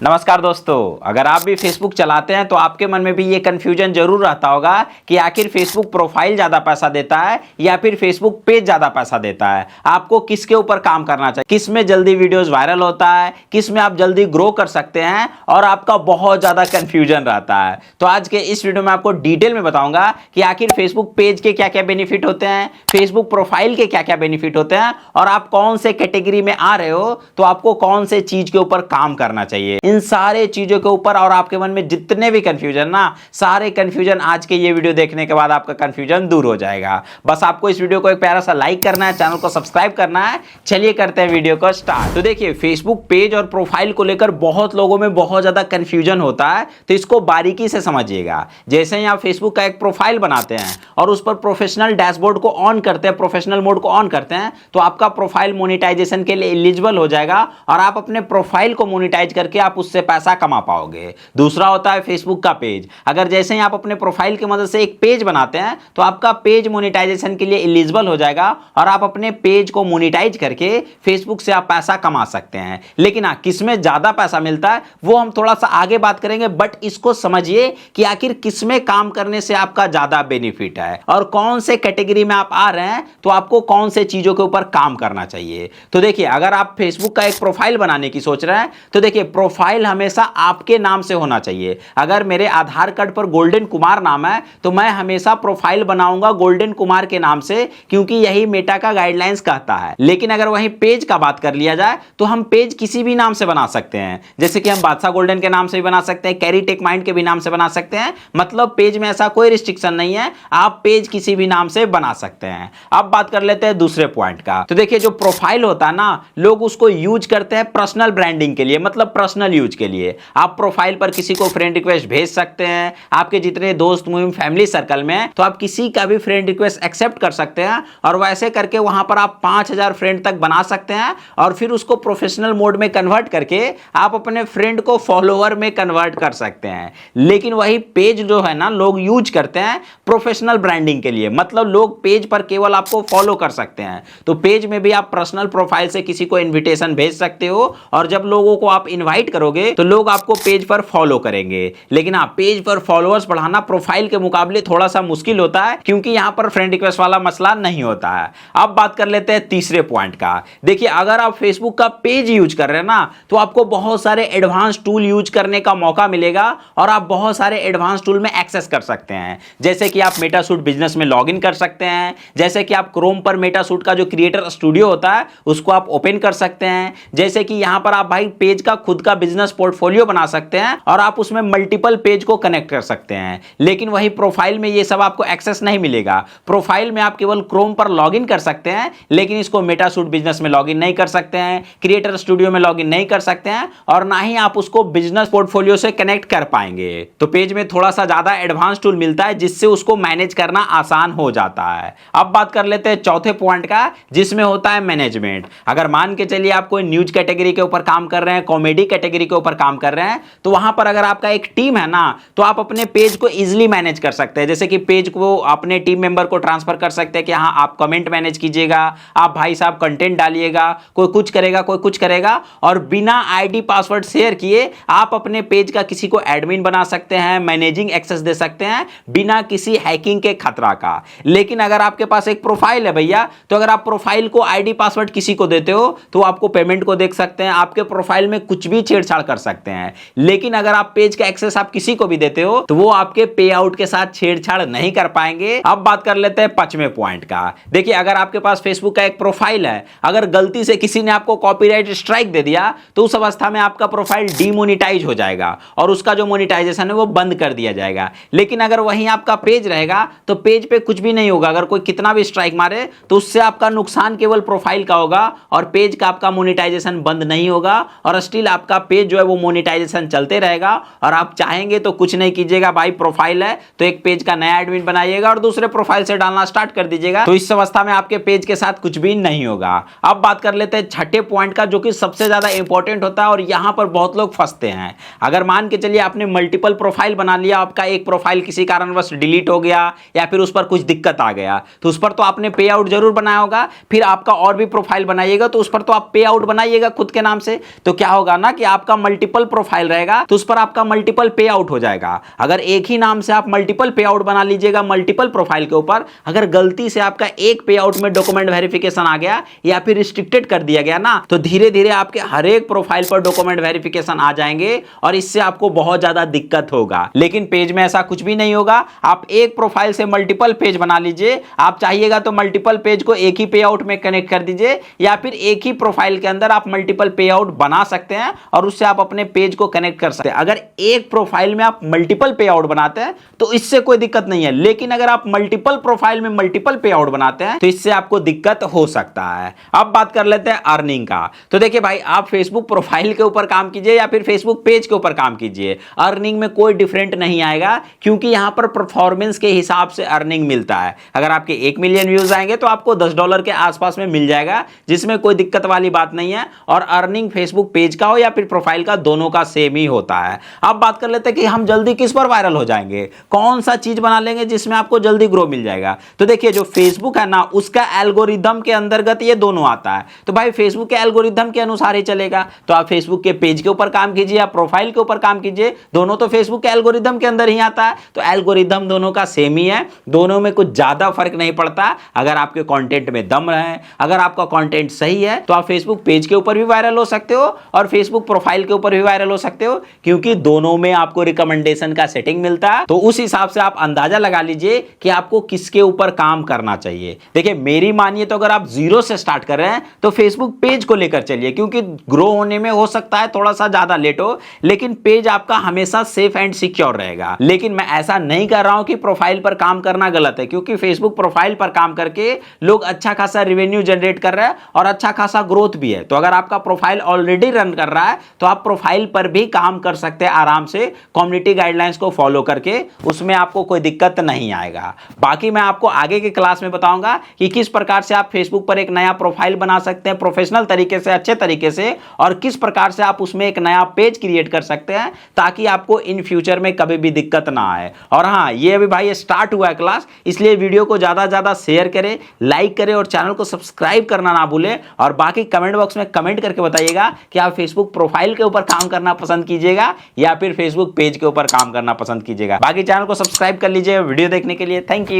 नमस्कार दोस्तों, अगर आप भी फेसबुक चलाते हैं तो आपके मन में भी ये कन्फ्यूजन जरूर रहता होगा कि आखिर फेसबुक प्रोफाइल ज़्यादा पैसा देता है या फिर फेसबुक पेज ज़्यादा पैसा देता है। आपको किसके ऊपर काम करना चाहिए, किस में जल्दी वीडियोस वायरल होता है, किस में आप जल्दी ग्रो कर सकते हैं और आपका बहुत ज़्यादा कन्फ्यूजन रहता है। तो आज के इस वीडियो में आपको डिटेल में बताऊंगा कि आखिर फेसबुक पेज के क्या क्या बेनिफिट होते हैं, फेसबुक प्रोफाइल के क्या क्या बेनिफिट होते हैं और आप कौन से कैटेगरी में आ रहे हो तो आपको कौन से चीज के ऊपर काम करना चाहिए। इन सारे चीजों के ऊपर और आपके मन में जितने भी कंफ्यूजन ना, सारे कंफ्यूजन आज के ये वीडियो देखने के बाद आपका कंफ्यूजन दूर हो जाएगा। बस आपको इस वीडियो को एक प्यारा सा लाइक करना है, चैनल को सब्सक्राइब करना है। चलिए करते हैं वीडियो को स्टार्ट। तो देखिए, फेसबुक पेज और प्रोफाइल को लेकर बहुत लोगों में बहुत ज्यादा कंफ्यूजन होता है, तो इसको बारीकी से समझिएगा। जैसे ही आप फेसबुक का एक प्रोफाइल बनाते हैं और उस पर प्रोफेशनल डैशबोर्ड को ऑन करते हैं, प्रोफेशनल मोड को ऑन करते हैं, तो आपका प्रोफाइल मोनेटाइजेशन के लिए एलिजिबल हो जाएगा और आप अपने प्रोफाइल को मोनेटाइज करके आप उससे पैसा कमा पाओगे। दूसरा होता है फेसबुक का पेज। अगर जैसे ही आप अपने प्रोफाइल की मदद से एक पेज बनाते हैं तो आपका पेज मोनेटाइजेशन के लिए एलिजिबल हो जाएगा और आप अपने पेज को मोनेटाइज करके फेसबुक से आप पैसा कमा सकते हैं। लेकिन हाँ, किसमें ज्यादा पैसा मिलता है वो हम थोड़ा सा आगे बात करेंगे, बट इसको समझिए कि आखिर किसमें काम करने से आपका ज्यादा बेनिफिट है और कौन से कैटेगरी में आप आ रहे हैं तो आपको कौन से चीजों के ऊपर काम करना चाहिए। तो देखिए, अगर आप फेसबुक का एक प्रोफाइल बनाने की सोच रहे हैं तो देखिए, प्रोफाइल हमेशा आपके नाम से होना चाहिए। अगर मेरे आधार कार्ड पर गोल्डन कुमार नाम है तो मैं हमेशा प्रोफाइल बनाऊंगा गोल्डन कुमार के नाम से, क्योंकि यही मेटा का गाइडलाइंस कहता है। लेकिन अगर वहीं पेज का बात कर लिया जाए तो हम पेज किसी भी नाम से बना सकते हैं। जैसे कि हम बादशाह गोल्डन के नाम से भी बना सकते हैं, कैरी टेक माइंड के भी नाम से बना सकते हैं। मतलब पेज में ऐसा कोई रिस्ट्रिक्शन नहीं है, आप पेज किसी भी नाम से बना सकते हैं। अब बात कर लेते हैं दूसरे पॉइंट का। तो देखिए, जो प्रोफाइल होता है ना, लोग उसको यूज करते हैं पर्सनल ब्रांडिंग के लिए, मतलब पर्सनल यूज के लिए। आप प्रोफाइल पर किसी को फ्रेंड रिक्वेस्ट भेज सकते हैं। आपके जितने दोस्त मुहिम फैमिली सर्कल में तो आप किसी का भी फ्रेंड रिक्वेस्ट एक्सेप्ट कर सकते हैं और वैसे करके वहां पर आप 5000 फ्रेंड तक बना सकते हैं और फिर उसको प्रोफेशनल मोड में कन्वर्ट करके आप अपने फ्रेंड को फॉलोअर में कन्वर्ट कर सकते हैं। लेकिन वही पेज जो है ना, लोग यूज करते हैं प्रोफेशनल ब्रांडिंग के लिए। मतलब लोग पेज पर केवल आपको फॉलो कर सकते हैं, तो पेज में भी आप पर्सनल प्रोफाइल से किसी को इन्विटेशन भेज सकते हो और जब लोगों को आप इन्वाइट करोगे तो लोग आपको पेज पर फॉलो करेंगे। लेकिन हाँ, पेज पर फॉलोअर्स बढ़ाना प्रोफाइल के मुकाबले थोड़ा सा मुश्किल होता है, क्योंकि यहां पर फ्रेंड रिक्वेस्ट वाला मसला नहीं होता है। अब बात कर लेते हैं तीसरे पॉइंट का। देखिए, अगर आप फेसबुक का पेज यूज कर रहे हैं ना, तो आपको बहुत सारे एडवांस टूल यूज करने का मौका मिलेगा और आप बहुत सारे एडवांस टूल में एक्सेस कर सकते हैं। जैसे कि आप मेटासूट बिजनेस में लॉग इन कर सकते हैं, जैसे कि आप क्रोम पर मेटासूट का जो क्रिएटर स्टूडियो होता है उसको आप ओपन कर सकते हैं, जैसे कि यहां पर आप भाई पेज का खुद का बिजनेस पोर्टफोलियो बना सकते हैं और आप उसमें मल्टीपल पेज को कनेक्ट कर सकते हैं। लेकिन वही प्रोफाइल में ये सब आपको एक्सेस नहीं मिलेगा। प्रोफाइल में आप केवल क्रोम पर लॉगिन कर सकते हैं, लेकिन इसको मेटासूट बिजनेस में लॉगिन नहीं कर सकते हैं, क्रिएटर स्टूडियो में लॉगिन नहीं कर सकते हैं और ना ही आप उसको बिजनेस पोर्टफोलियो से कनेक्ट कर पाएंगे। तो पेज में थोड़ा सा ज्यादा एडवांस टूल मिलता है जिससे उसको मैनेज करना आसान हो जाता है। अब बात कर लेते हैं चौथे पॉइंट का, जिसमें होता है मैनेजमेंट। अगर मान के चलिए आप कोई न्यूज कैटेगरी के ऊपर काम कर रहे हैं, कॉमेडी कैटेगरी के ऊपर काम कर रहे हैं, तो वहां पर अगर आपका एक टीम है ना, तो आप अपने पेज को इजीली मैनेज कर सकते हैं। जैसे कि पेज को अपने टीम मेंबर को ट्रांसफर कर सकते हैं कि हाँ, आप कमेंट मैनेज कीजिएगा, आप भाई साहब कंटेंट डालिएगा, कोई कुछ करेगा कोई कुछ करेगा, और बिना आईडी पासवर्ड शेयर किए आप अपने पेज का किसी को एडमिन बना सकते हैं, मैनेजिंग एक्सेस दे सकते हैं बिना किसी हैकिंग के खतरा का। लेकिन अगर आपके पास एक प्रोफाइल है भैया, तो अगर आप प्रोफाइल को आईडी पासवर्ड किसी को देते हो तो आपको पेमेंट को देख सकते हैं, आपके प्रोफाइल में कुछ भी छेड़छाड़ कर सकते हैं। लेकिन अगर आप पेज का एक्सेस आप किसी को भी देते हो तो वो आपके पे आउट के साथ छेड़छाड़ नहीं कर पाएंगे। अब बात कर लेते हैं पांचवें पॉइंट का। देखिए, अगर आपके पास फेसबुक का एक प्रोफाइल है, अगर गलती से किसी ने आपको कॉपीराइट स्ट्राइक दे दिया तो उस अवस्था में आपका प्रोफाइल डीमोनेटाइज हो जाएगा और उसका जो मोनेटाइजेशन है वो बंद कर दिया जाएगा। लेकिन अगर वहीं आपका पेज रहेगा तो पेज पे कुछ भी नहीं होगा। अगर कोई कितना भी स्ट्राइक मारे तो उससे आपका नुकसान केवल प्रोफाइल का होगा और पेज का आपका मोनेटाइजेशन बंद नहीं होगा और स्टिल आपका पेज जो है वो मोनेटाइजेशन चलते रहेगा। और आप चाहेंगे तो कुछ नहीं कीजिएगा, भाई प्रोफाइल है तो एक पेज का नया एडमिन बनाइएगा और दूसरे प्रोफाइल से डालना स्टार्ट कर दीजिएगा, तो इस अवस्था में आपके पेज के साथ कुछ भी नहीं होगा। अब बात कर लेते हैं छठे पॉइंट का, जो कि सबसे ज्यादा इंपॉर्टेंट होता है और यहां पर बहुत लोग फंसते हैं। अगर मान के चलिए आपने मल्टीपल प्रोफाइल बना लिया, आपका एक प्रोफाइल किसी कारणवश डिलीट हो गया या फिर उस पर कुछ दिक्कत आ गया, तो उस पर तो आपने पे आउट जरूर बनाया होगा। फिर आपका और भी प्रोफाइल बनाइएगा तो उस पर तो आप पे आउट बनाइएगा खुद के नाम से, तो क्या होगा ना कि आपका आपका मल्टीपल प्रोफाइल रहेगा तो उस पर आपका मल्टीपल पे आउट हो जाएगा। अगर एक ही नाम से आप मल्टीपल पे आउट बना लीजिएगा मल्टीपल प्रोफाइल के ऊपर, अगर गलती से आपका एक पे आउट में डॉक्यूमेंट वेरिफिकेशन आ गया या फिर रिस्ट्रिक्टेड कर दिया गया ना, तो धीरे धीरे आपके हर एक प्रोफाइल पर डॉक्यूमेंट वेरिफिकेशन आ जाएंगे और इससे आपको बहुत ज्यादा दिक्कत होगा। लेकिन पेज में ऐसा कुछ भी नहीं होगा। आप एक प्रोफाइल से मल्टीपल पेज बना लीजिए। आप चाहिएगा तो मल्टीपल पेज को एक ही पे आउट में कनेक्ट कर दीजिए या फिर एक ही प्रोफाइल के अंदर आप मल्टीपल पे आउट बना सकते हैं और उससे आप अपने पेज को कनेक्ट कर सकते हैं। अगर एक प्रोफाइल में आप मल्टीपल पे आउट बनाते हैं तो इससे कोई दिक्कत नहीं है, लेकिन अगर आप मल्टीपल प्रोफाइल में मल्टीपल पे आउट बनाते हैं तो इससे आपको दिक्कत हो सकता है। अब बात कर लेते हैं अर्निंग का। तो देखिए भाई, आप फेसबुक प्रोफाइल के ऊपर काम कीजिए या फिर फेसबुक पेज के ऊपर काम कीजिए, अर्निंग में कोई डिफरेंट नहीं आएगा, क्योंकि यहां पर परफॉर्मेंस के हिसाब से अर्निंग मिलता है। अगर आपके 1 मिलियन व्यूज आएंगे तो आपको $10 के आसपास में मिल जाएगा, जिसमें कोई दिक्कत वाली बात नहीं है। और अर्निंग फेसबुक पेज का हो या फिर प्रोफाइल का, दोनों का सेम ही होता है। अब बात कर लेते हैं कि हम जल्दी किस पर वायरल हो जाएंगे, कौन सा चीज बना लेंगे जिसमें आपको जल्दी ग्रो मिल जाएगा। तो देखिए, जो फेसबुक है ना, उसका एल्गोरिदम के अंतर्गत ये दोनों आता है। तो भाई फेसबुक के एल्गोरिदम के अनुसार ही चलेगा। तो आप फेसबुक के पेज के ऊपर काम कीजिए या प्रोफाइल के ऊपर काम कीजिए, दोनों तो फेसबुक के एल्गोरिदम के अंदर ही आता है। तो एल्गोरिदम दोनों का सेम ही है, दोनों में कुछ ज्यादा फर्क नहीं पड़ता। अगर आपके कंटेंट में दम रहे, अगर आपका कंटेंट सही है, तो आप फेसबुक पेज के ऊपर भी वायरल हो सकते हो और फेसबुक प्रोफाइल के ऊपर भी वायरल हो सकते हो, क्योंकि दोनों में आपको रिकमेंडेशन का सेटिंग मिलता है। तो उस हिसाब से आप अंदाजा लगा लीजिए कि आपको किसके ऊपर काम करना चाहिए। देखिए, मेरी मानिए तो अगर आप जीरो से स्टार्ट कर रहे हैं तो फेसबुक पेज को लेकर चलिए, क्योंकि ग्रो होने में हो सकता है थोड़ा सा ज्यादा लेट हो, लेकिन पेज आपका हमेशा सेफ एंड सिक्योर रहेगा। लेकिन मैं ऐसा नहीं कर रहा हूं कि प्रोफाइल पर काम करना गलत है, क्योंकि फेसबुक प्रोफाइल पर काम करके लोग अच्छा खासा रेवेन्यू जनरेट कर रहे हैं और अच्छा खासा ग्रोथ भी है। तो अगर आपका प्रोफाइल ऑलरेडी रन कर रहा है तो आप प्रोफाइल पर भी काम कर सकते हैं आराम से, कम्युनिटी गाइडलाइंस को फॉलो करके, उसमें आपको कोई दिक्कत नहीं आएगा। बाकी मैं आपको आगे की क्लास में बताऊंगा कि किस प्रकार से आप फेसबुक पर एक नया प्रोफाइल बना सकते हैं प्रोफेशनल तरीके से, अच्छे तरीके से, और किस प्रकार से आप उसमें एक नया पेज क्रिएट कर सकते हैं ताकि आपको इन फ्यूचर में कभी भी दिक्कत ना आए। और हाँ, ये अभी भाई स्टार्ट हुआ है क्लास, इसलिए वीडियो को ज्यादा ज्यादा शेयर करें, लाइक करें और चैनल को सब्सक्राइब करना ना भूलें। और बाकी कमेंट बॉक्स में कमेंट करके बताइएगा कि आप फेसबुक प्रोफाइल के ऊपर काम करना पसंद कीजिएगा या फिर फेसबुक पेज के ऊपर काम करना पसंद कीजिएगा। बाकी चैनल को सब्सक्राइब कर लीजिए वीडियो देखने के लिए। Thank you.